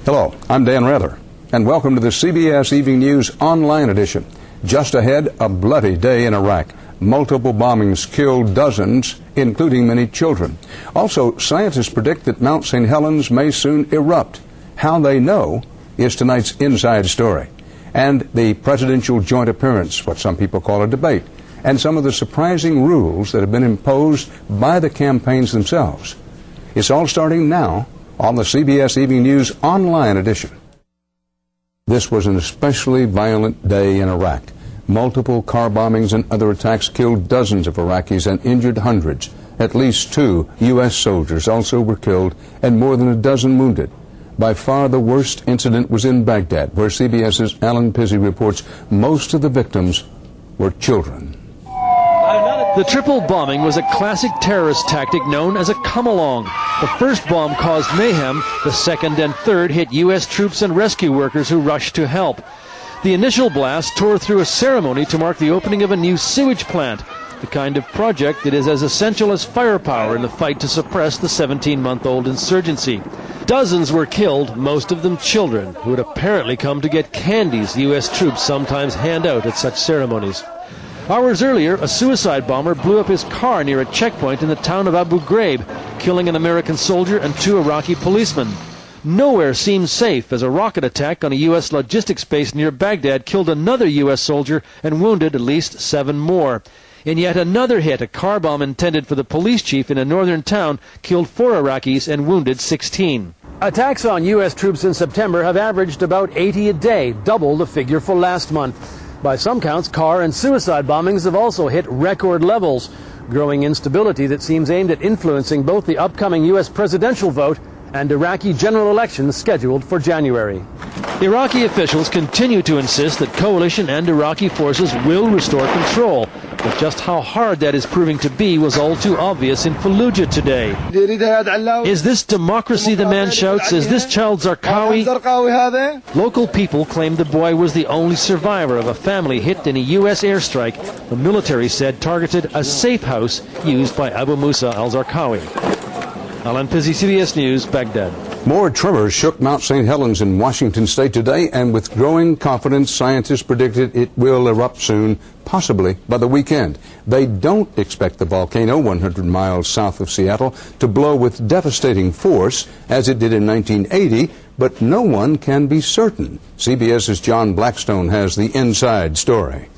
Hello, I'm Dan Rather, and welcome to the CBS Evening News Online Edition. Just ahead, a bloody day in Iraq. Multiple bombings killed dozens, including many children. Also, scientists predict that Mount St. Helens may soon erupt. How they know is tonight's inside story. And the presidential joint appearance, what some people call a debate, and some of the surprising rules that have been imposed by the campaigns themselves. It's all starting now on the CBS Evening News Online Edition. This was an especially violent day in Iraq. Multiple car bombings and other attacks killed dozens of Iraqis and injured hundreds. At least 2 U.S. soldiers also were killed and more than a dozen wounded. By far the worst incident was in Baghdad, where CBS's Alan Pizzi reports most of the victims were children. The triple bombing was a classic terrorist tactic known as a come-along. The first bomb caused mayhem. The second and third hit U.S. troops and rescue workers who rushed to help. The initial blast tore through a ceremony to mark the opening of a new sewage plant, the kind of project that is as essential as firepower in the fight to suppress the 17-month-old insurgency. Dozens were killed, most of them children, who had apparently come to get candies U.S. troops sometimes hand out at such ceremonies. Hours earlier, a suicide bomber blew up his car near a checkpoint in the town of Abu Ghraib, killing an American soldier and 2 Iraqi policemen. Nowhere seemed safe as a rocket attack on a U.S. logistics base near Baghdad killed another U.S. soldier and wounded at least 7 more. In yet another hit, a car bomb intended for the police chief in a northern town killed 4 Iraqis and wounded 16. Attacks on U.S. troops in September have averaged about 80 a day, double the figure for last month. By some counts, car and suicide bombings have also hit record levels. Growing instability that seems aimed at influencing both the upcoming U.S. presidential vote and Iraqi general elections scheduled for January. Iraqi officials continue to insist that coalition and Iraqi forces will restore control. But just how hard that is proving to be was all too obvious in Fallujah today. Is this democracy, the man shouts? Is this child Zarqawi? Local people claim the boy was the only survivor of a family hit in a U.S. airstrike. The military said targeted a safe house used by Abu Musa al-Zarqawi. Alan Pizzi, CBS News, Baghdad. More tremors shook Mount St. Helens in Washington state today, and with growing confidence, scientists predicted it will erupt soon, possibly by the weekend. They don't expect the volcano 100 miles south of Seattle to blow with devastating force as it did in 1980, but no one can be certain. CBS's John Blackstone has the inside story.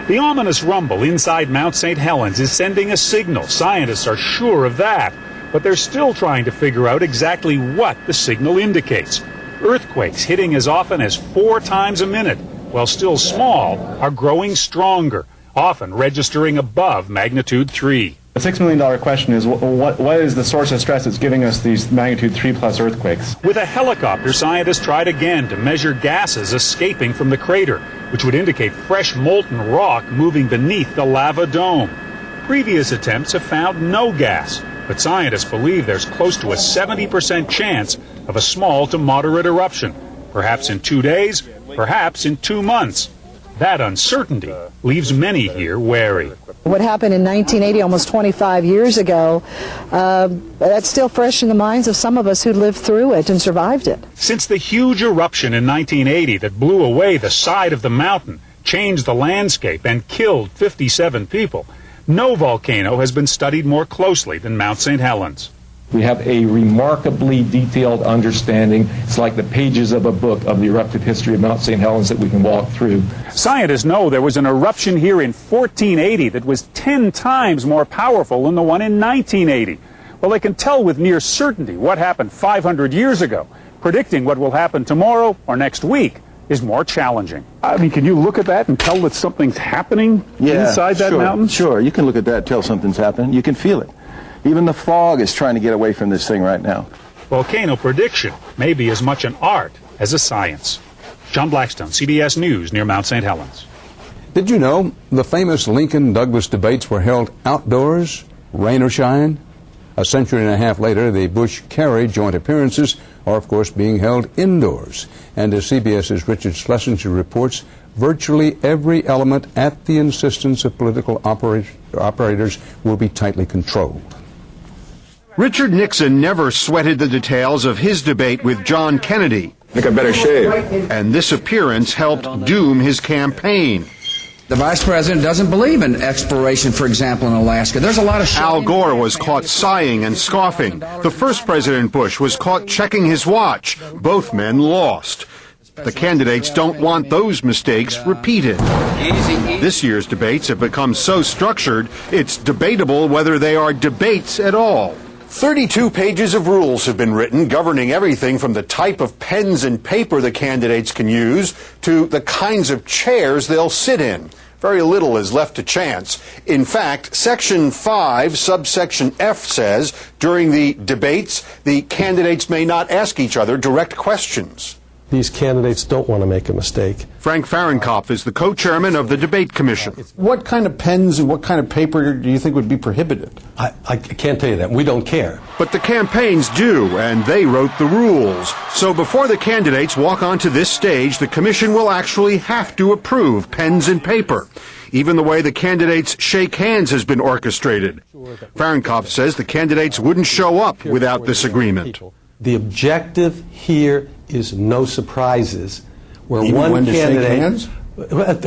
The ominous rumble inside Mount St. Helens is sending a signal. Scientists are sure of that. But they're still trying to figure out exactly what the signal indicates. Earthquakes hitting as often as 4 times a minute, while still small, are growing stronger, often registering above magnitude 3. The $6 million question is, what is the source of stress that's giving us these magnitude 3+ earthquakes? With a helicopter, scientists tried again to measure gases escaping from the crater, which would indicate fresh molten rock moving beneath the lava dome. Previous attempts have found no gas, but scientists believe there's close to a 70% chance of a small to moderate eruption, perhaps in 2 days, perhaps in 2 months. That uncertainty leaves many here wary. What happened in 1980, almost 25 years ago, that's still fresh in the minds of some of us who lived through it and survived it. Since the huge eruption in 1980 that blew away the side of the mountain, changed the landscape, and killed 57 people, no volcano has been studied more closely than Mount St. Helens. We have a remarkably detailed understanding. It's like the pages of a book of the eruptive history of Mount St. Helens that we can walk through. Scientists know there was an eruption here in 1480 that was 10 times more powerful than the one in 1980. Well, they can tell with near certainty what happened 500 years ago. Predicting what will happen tomorrow or next week is more challenging. I mean, can you look at that and tell that something's happening inside that mountain? Sure, you can look at that and tell something's happening. You can feel it. Even the fog is trying to get away from this thing right now. Volcano prediction may be as much an art as a science. John Blackstone, CBS News, near Mount St. Helens. Did you know the famous Lincoln-Douglas debates were held outdoors, rain or shine? A century and a half later, the Bush-Kerry joint appearances are, of course, being held indoors. And as CBS's Richard Schlesinger reports, virtually every element at the insistence of political operators will be tightly controlled. Richard Nixon never sweated the details of his debate with John Kennedy. I think I better shave. And this appearance helped doom his campaign. The vice president doesn't believe in exploration, for example, in Alaska. There's a lot of Al Gore was caught sighing and scoffing. The first President Bush was caught checking his watch. Both men lost. The candidates don't want those mistakes repeated. This year's debates have become so structured, it's debatable whether they are debates at all. 32 pages of rules have been written governing everything from the type of pens and paper the candidates can use to the kinds of chairs they'll sit in. Very little is left to chance. In fact, Section 5, subsection F says during the debates, the candidates may not ask each other direct questions. These candidates don't want to make a mistake. Frank Fahrenkopf is the co-chairman of the Debate Commission. What kind of pens and what kind of paper do you think would be prohibited? I can't tell you that. We don't care. But the campaigns do, and they wrote the rules. So before the candidates walk onto this stage, the commission will actually have to approve pens and paper. Even the way the candidates shake hands has been orchestrated. Fahrenkopf says the candidates wouldn't show up without this agreement. The objective here is no surprises. Where even one when candidate,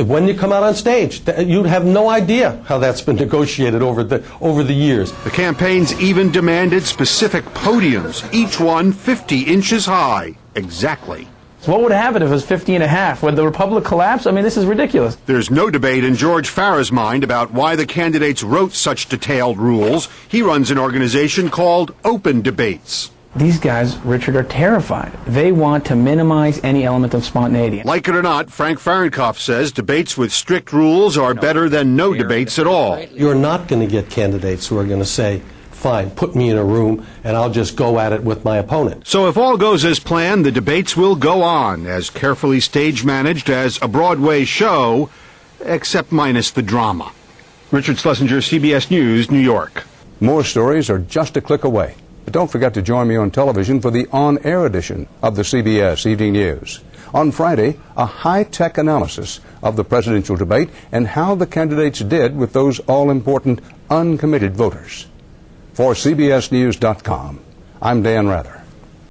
when you come out on stage, you have no idea how that's been negotiated over the years. The campaigns even demanded specific podiums, each one 50 inches high. Exactly. So what would happen if it was 50 and a half? Would the Republic collapse? I mean, this is ridiculous. There's no debate in George Farah's mind about why the candidates wrote such detailed rules. He runs an organization called Open Debates. These guys, Richard, are terrified. They want to minimize any element of spontaneity. Like it or not, Frank Fahrenkopf says debates with strict rules are better than no debates at all. You're not going to get candidates who are going to say, fine, put me in a room and I'll just go at it with my opponent. So if all goes as planned, the debates will go on, as carefully stage managed as a Broadway show, except minus the drama. Richard Schlesinger, CBS News, New York. More stories are just a click away. But don't forget to join me on television for the on-air edition of the CBS Evening News. On Friday, a high-tech analysis of the presidential debate and how the candidates did with those all-important uncommitted voters. For CBSNews.com, I'm Dan Rather.